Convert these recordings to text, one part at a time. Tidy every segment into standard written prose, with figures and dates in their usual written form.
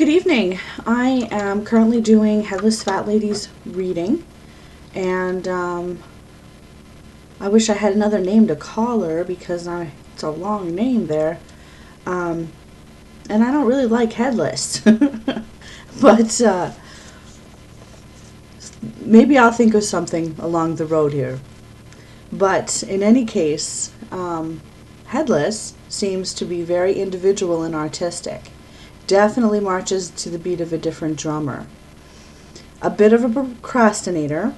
Good evening. I am currently doing Headless FatLady's reading, and I wish I had another name to call her because it's a long name there. And I don't really like Headless, but maybe I'll think of something along the road here. But in any case, Headless seems to be very individual and artistic. Definitely marches to the beat of a different drummer. A bit of a procrastinator.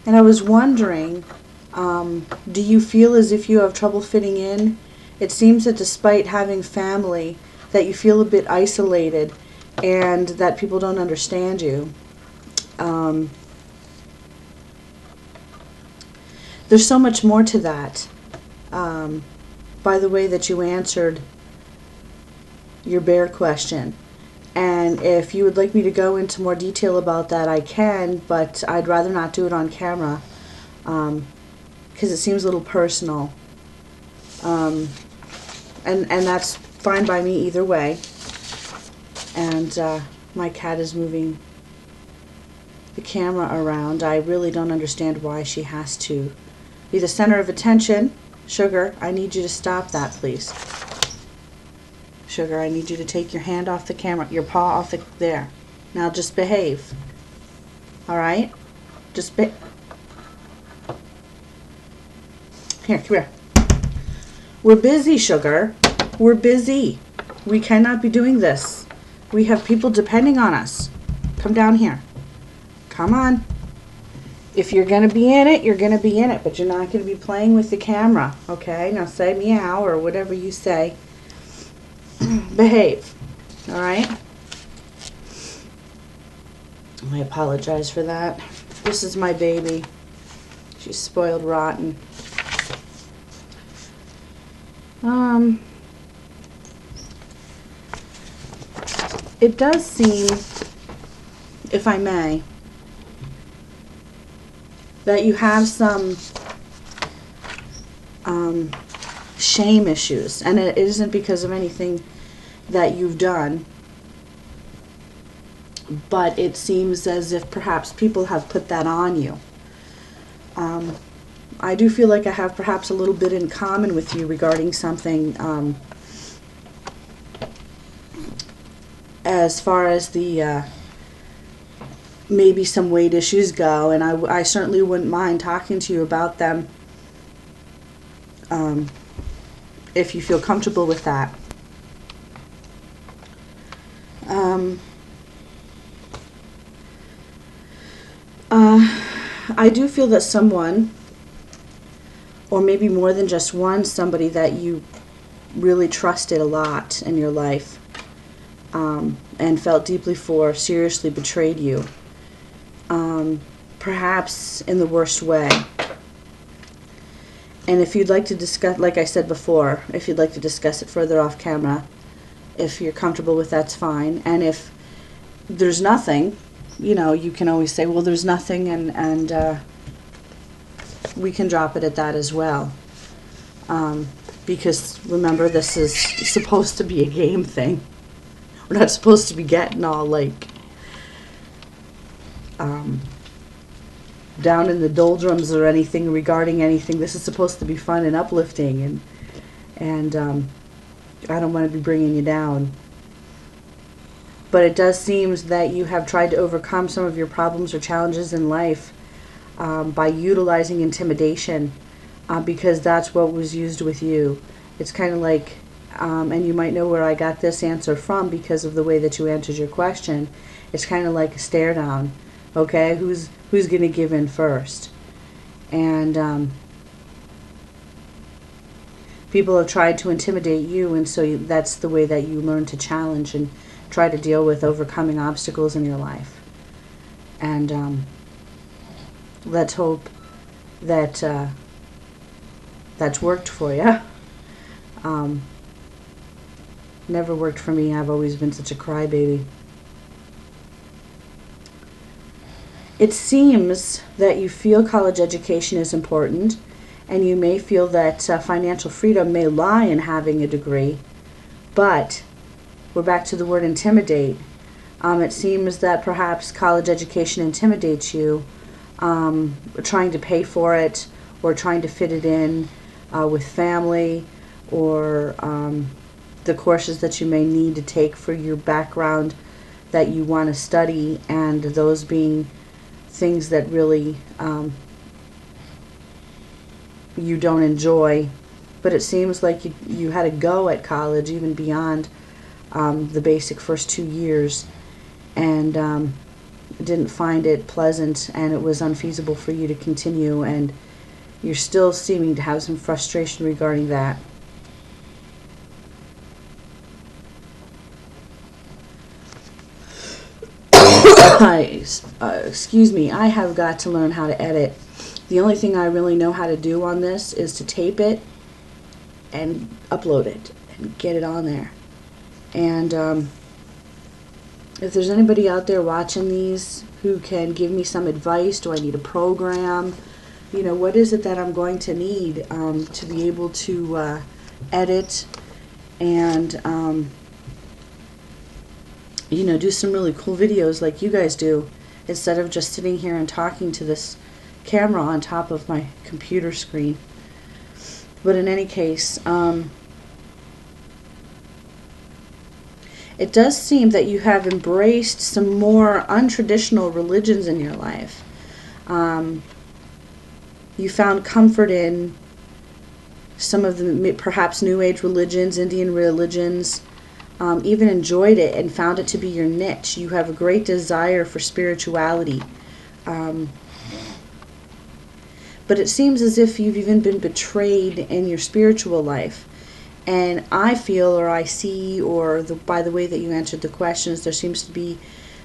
And I was wondering, do you feel as if you have trouble fitting in? It seems that despite having family, that you feel a bit isolated and that people don't understand you. There's so much more to that. By the way that you answered your bear question, and if you would like me to go into more detail about that, I can, but I'd rather not do it on camera because it seems a little personal, and that's fine by me either way. And my cat is moving the camera around. I really don't understand why she has to be the center of attention. Sugar, I need you to stop that, please. Sugar, I need you to take your hand off the camera, your paw off there. Now just behave. Alright? Just here, come here. We're busy, Sugar. We're busy. We cannot be doing this. We have people depending on us. Come down here. Come on. If you're going to be in it, you're going to be in it, but you're not going to be playing with the camera. Okay? Now say meow or whatever you say. Behave. Alright? I apologize for that. This is my baby. She's spoiled rotten. It does seem, if I may, that you have some shame issues, and it isn't because of anything that you've done, but it seems as if perhaps people have put that on you. I do feel like I have perhaps a little bit in common with you regarding something as far as the maybe some weight issues go, and I certainly wouldn't mind talking to you about them if you feel comfortable with that. I do feel that someone, or maybe more than just one, somebody that you really trusted a lot in your life and felt deeply for, seriously betrayed you, perhaps in the worst way. And if you'd like to discuss, like I said before, if you'd like to discuss it further off camera, if you're comfortable with that's fine. And if there's nothing, you know, you can always say, well, there's nothing, and we can drop it at that as well. Because remember, this is supposed to be a game thing. We're not supposed to be getting all like down in the doldrums or anything regarding anything. This is supposed to be fun and uplifting, and I don't want to be bringing you down. But it does seem that you have tried to overcome some of your problems or challenges in life by utilizing intimidation, because that's what was used with you. It's kind of like, and you might know where I got this answer from because of the way that you answered your question. It's kind of like a stare down. Okay, who's going to give in first? And people have tried to intimidate you, and so that's the way that you learn to challenge and try to deal with overcoming obstacles in your life. And let's hope that that's worked for you. Never worked for me. I've always been such a crybaby. It seems that you feel college education is important, and you may feel that financial freedom may lie in having a degree, but we're back to the word intimidate. It seems that perhaps college education intimidates you, trying to pay for it or trying to fit it in with family, or the courses that you may need to take for your background that you want to study, and those being things that really you don't enjoy. But it seems like you had a go at college even beyond the basic first 2 years, and didn't find it pleasant, and it was unfeasible for you to continue, and you're still seeming to have some frustration regarding that. Excuse me, I have got to learn how to edit. The only thing I really know how to do on this is to tape it and upload it and get it on there. And if there's anybody out there watching these who can give me some advice, do I need a program? You know, what is it that I'm going to need to be able to edit and you know, do some really cool videos like you guys do, instead of just sitting here and talking to this camera on top of my computer screen. But in any case, it does seem that you have embraced some more untraditional religions in your life. You found comfort in some of the perhaps New Age religions, Indian religions, even enjoyed it and found it to be your niche. You have a great desire for spirituality. But it seems as if you've even been betrayed in your spiritual life. And I feel, or I see, or by the way that you answered the questions, there seems to be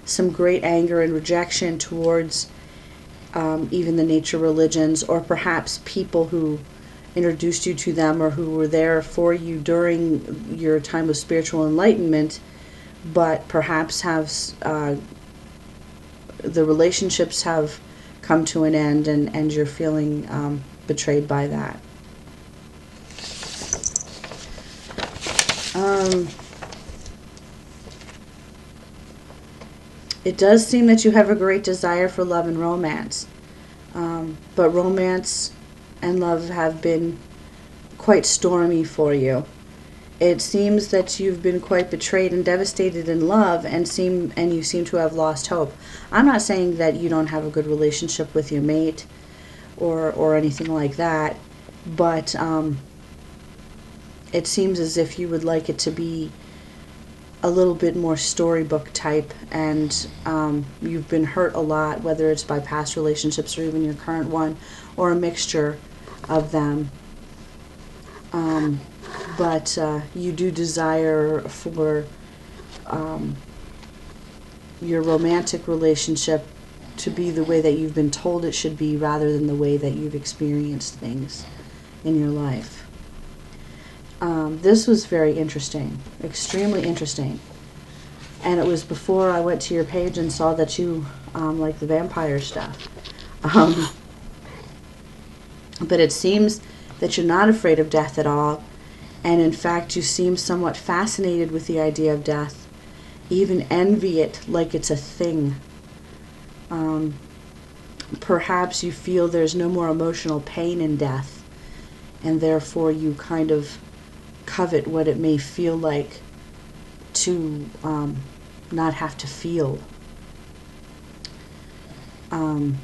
some great anger and rejection towards even the nature religions, or perhaps people who introduced you to them or who were there for you during your time of spiritual enlightenment, but perhaps have the relationships have come to an end, and you're feeling betrayed by that. It does seem that you have a great desire for love and romance, but romance and love have been quite stormy for you. It seems that you've been quite betrayed and devastated in love, and you seem to have lost hope. I'm not saying that you don't have a good relationship with your mate or anything like that, but it seems as if you would like it to be a little bit more storybook type, and you've been hurt a lot, whether it's by past relationships or even your current one, or a mixture of them. But you do desire for your romantic relationship to be the way that you've been told it should be, rather than the way that you've experienced things in your life. This was very interesting, extremely interesting. And it was before I went to your page and saw that you like the vampire stuff. But it seems that you're not afraid of death at all. And in fact, you seem somewhat fascinated with the idea of death. Even envy it like it's a thing. Perhaps you feel there's no more emotional pain in death, and therefore you kind of covet what it may feel like to not have to feel. I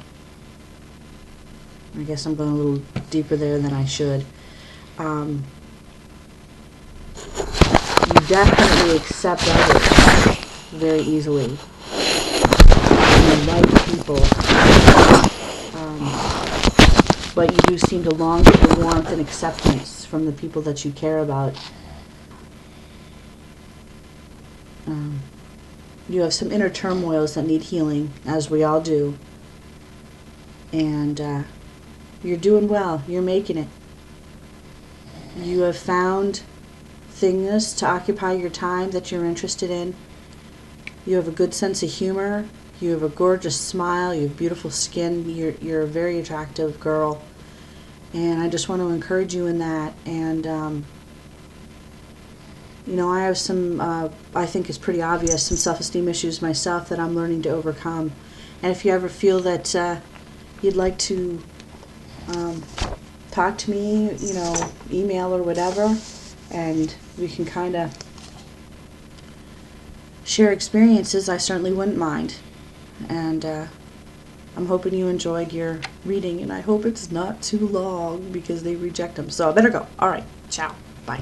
guess I'm going a little deeper there than I should. You definitely accept others very easily. You like people. But you do seem to long for the warmth and acceptance from the people that you care about. You have some inner turmoils that need healing, as we all do. And you're doing well. You're making it. You have found things to occupy your time that you're interested in. You have a good sense of humor. You have a gorgeous smile. You have beautiful skin. You're a very attractive girl. And I just want to encourage you in that. And You know, I have some, I think it's pretty obvious, some self-esteem issues myself that I'm learning to overcome. And if you ever feel that you'd like to talk to me, you know, email or whatever, and we can kind of share experiences, I certainly wouldn't mind. And I'm hoping you enjoyed your reading, and I hope it's not too long because they reject them. So I better go. All right. Ciao. Bye.